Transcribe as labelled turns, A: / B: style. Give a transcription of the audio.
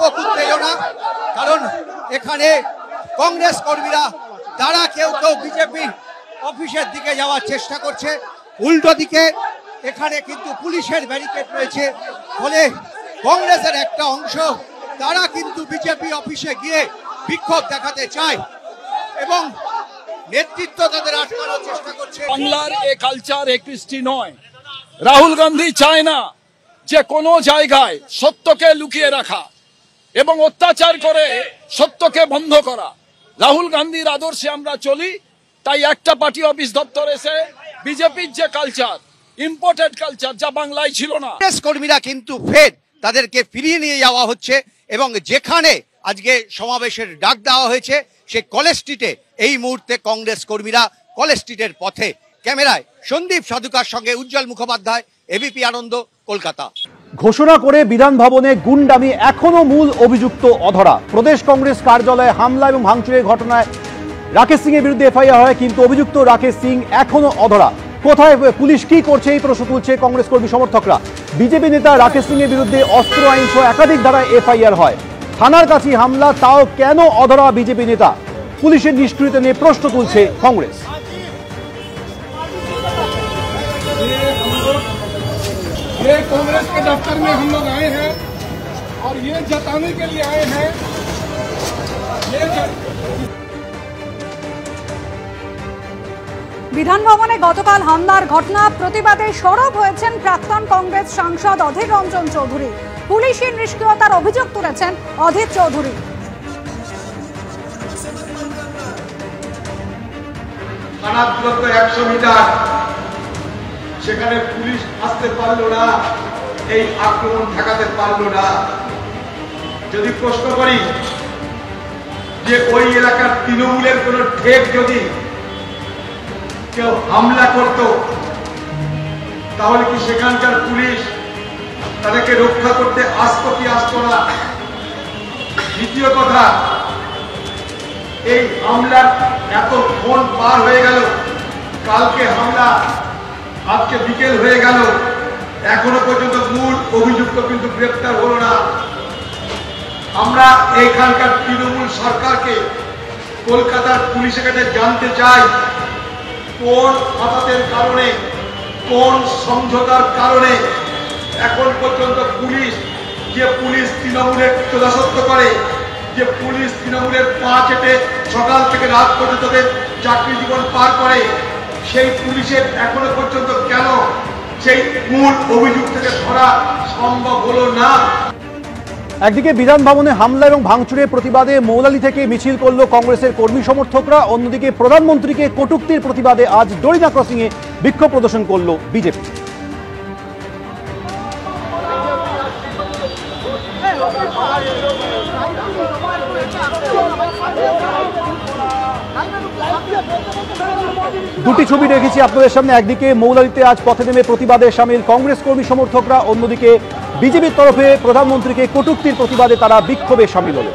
A: ব্যাপক উত্তেজনা, কারণ এখানে কংগ্রেস কর্মীরা তারা কেউ কেউ বিজেপি অফিসের দিকে যাওয়ার চেষ্টা করছে, উল্টো দিকে এখানে কিন্তু পুলিশের ব্যারিকেড রয়েছে। ফলে কংগ্রেসের একটা অংশ তারা কিন্তু বিজেপি অফিসে গিয়ে বিক্ষোভ দেখাতে চায় এবং নেতৃত্ব তাদের আটকানোর চেষ্টা করছে।
B: বাংলার এ কালচার এ কৃষ্টি নয়। রাহুল গান্ধী চায় না যে কোনো জায়গায় সত্যকে লুকিয়ে রাখা এবং অত্যাচার করে সত্যকে বন্ধ করা। রাহুল গান্ধীর আদর্শে আমরা চলি, তাই একটা পার্টি অফিস দপ্তর এসে বিজেপির যে কালচার, ইম্পোর্টেড কালচার, যা বাংলায় ছিল না।
A: কংগ্রেস কর্মীরা কিন্তু ফের তাদেরকে ফিরিয়ে নিয়ে যাওয়া হচ্ছে এবং যেখানে আজকে সমাবেশের ডাক দেওয়া হয়েছে সেই কলেজ স্ট্রিটে এই মুহূর্তে কংগ্রেস কর্মীরা কলেজ স্ট্রিটের পথে। ক্যামেরায় সন্দীপ সাধুকার সঙ্গে উজ্জ্বল মুখোপাধ্যায়, এবিপি আনন্দ, কলকাতা।
C: ঘোষণা করে বিধান ভবনে গুন্ডামি, এখনো মূল অভিযুক্ত অধরা। প্রদেশ কংগ্রেস কার্যালয়ে হামলা এবং ভাঙচুরের ঘটনায় রাকেশ সিং এর বিরুদ্ধে এফআইআর হয়, কিন্তু অভিযুক্ত রাকেশ সিং এখনো অধরা। কোথায় পুলিশ, কি করছে, এই প্রশ্ন তুলছে কংগ্রেস কর্মী সমর্থকরা। বিজেপি নেতা রাকেশ সিং এর বিরুদ্ধে অস্ত্র আইন সহ একাধিক ধারায় এফআইআর হয়। থানার কাছে হামলা, তাও কেন অধরা বিজেপি নেতা? পুলিশের নিষ্ক্রিয়তা নিয়ে প্রশ্ন তুলছে কংগ্রেস।
D: ये कांग्रेस के दफ्तर में हम लोग आए हैं और ये जताने के लिए आए हैं
E: বিধান ভবনে গতকাল হামলার ঘটনা প্রতিবাদে সরব হয়েছেন প্রাক্তন কংগ্রেস সাংসদ অধীর রঞ্জন চৌধুরী। পুলিশের নিষ্ক্রিয়তার অভিযোগ তুলেছেন অধীর চৌধুরী।
F: থানা দূরত্ব 100 মিটার, সেখানে পুলিশ আসতে পারলো না, এই আক্রমণ ঠেকাতে পারলো না। যদি প্রশ্ন করি যে ওই এলাকার তৃণমূলের কোন ঠেক যদি কেউ হামলা করত, তাহলে কি সেখানকার পুলিশ তাদেরকে রক্ষা করতে আসতো কি আসতো না? দ্বিতীয় কথা, এই হামলার এত ফোন পার হয়ে গেল, কালকে হামলা, আজকে বিকেল হয়ে গেল, এখনো পর্যন্ত মূল অভিযুক্ত কিন্তু গ্রেপ্তার হলো না। আমরা এইখানকার তৃণমূল সরকারকে, কলকাতার পুলিশের কাছে জানতে চাই, কোন আঘাতের কারণে, কোন সমঝোতার কারণে এখন পর্যন্ত পুলিশ, যে পুলিশ তৃণমূলের দাসত্ব করে, যে পুলিশ তৃণমূলের পা চেটে সকাল থেকে রাত পর্যন্ত চাকরি জীবন পার করে, সেই পুলিশের এখনো পর্যন্ত কেন সেই মূল অভিযুক্তকে ধরা সম্ভব হলো না?
C: একদিকে বিধান ভবনে হামলা এবং ভাঙচুরের প্রতিবাদে মৌলালি থেকে মিছিল করল কংগ্রেসের কর্মী সমর্থকরা, অন্যদিকে প্রধানমন্ত্রীকে কটূক্তির প্রতিবাদে আজ ডরিনা ক্রসিং এ বিক্ষোভ প্রদর্শন করল বিজেপি। দুটি ছবি রেখেছি আপনাদের সামনে। একদিকে মৌলালিতে আজ পথে নেমে প্রতিবাদে সামিল কংগ্রেস কর্মী সমর্থকরা, অন্যদিকে বিজেপির তরফে প্রধানমন্ত্রীকে কটূক্তির প্রতিবাদে তারা বিক্ষোভে সামিল হলেন।